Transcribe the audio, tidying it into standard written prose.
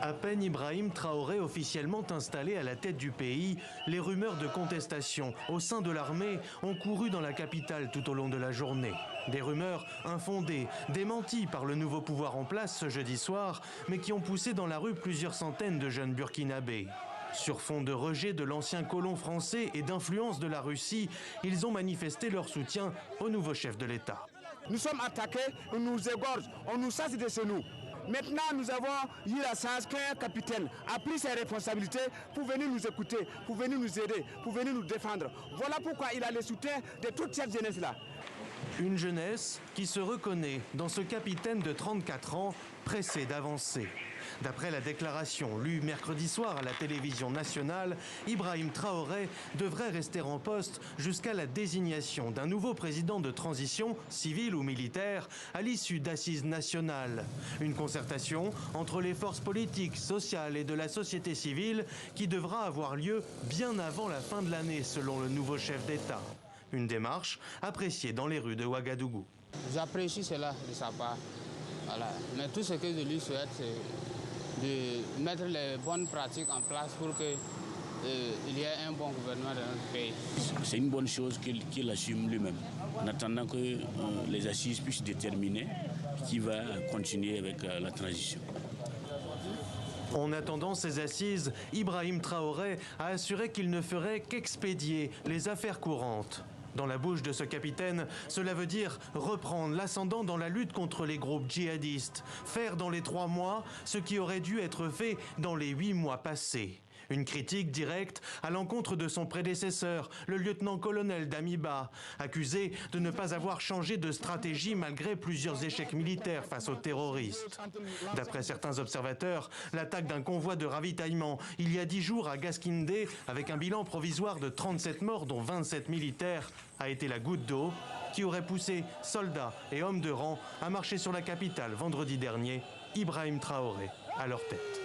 À peine Ibrahim Traoré officiellement installé à la tête du pays, les rumeurs de contestation au sein de l'armée ont couru dans la capitale tout au long de la journée. Des rumeurs infondées, démenties par le nouveau pouvoir en place ce jeudi soir, mais qui ont poussé dans la rue plusieurs centaines de jeunes burkinabés. Sur fond de rejet de l'ancien colon français et d'influence de la Russie, ils ont manifesté leur soutien au nouveau chef de l'État. Nous sommes attaqués, on nous égorge, on nous chasse de chez nous. Maintenant, nous avons eu la chance qu'un capitaine a pris ses responsabilités pour venir nous écouter, pour venir nous aider, pour venir nous défendre. Voilà pourquoi il a le soutien de toute cette jeunesse-là. Une jeunesse qui se reconnaît dans ce capitaine de 34 ans pressé d'avancer. D'après la déclaration lue mercredi soir à la télévision nationale, Ibrahim Traoré devrait rester en poste jusqu'à la désignation d'un nouveau président de transition, civil ou militaire, à l'issue d'assises nationales. Une concertation entre les forces politiques, sociales et de la société civile qui devra avoir lieu bien avant la fin de l'année selon le nouveau chef d'État. Une démarche appréciée dans les rues de Ouagadougou. J'apprécie cela de sa part. Voilà. Mais tout ce que je lui souhaite, c'est de mettre les bonnes pratiques en place pour qu'il y ait un bon gouvernement dans notre pays. C'est une bonne chose qu'il assume lui-même, en attendant que les assises puissent déterminer qui va continuer avec la transition. En attendant ces assises, Ibrahim Traoré a assuré qu'il ne ferait qu'expédier les affaires courantes. Dans la bouche de ce capitaine, cela veut dire reprendre l'ascendant dans la lutte contre les groupes djihadistes, faire dans les 3 mois ce qui aurait dû être fait dans les 8 mois passés. Une critique directe à l'encontre de son prédécesseur, le lieutenant-colonel Damiba, accusé de ne pas avoir changé de stratégie malgré plusieurs échecs militaires face aux terroristes. D'après certains observateurs, l'attaque d'un convoi de ravitaillement il y a 10 jours à Gaskindé, avec un bilan provisoire de 37 morts dont 27 militaires, a été la goutte d'eau qui aurait poussé soldats et hommes de rang à marcher sur la capitale vendredi dernier, Ibrahim Traoré à leur tête.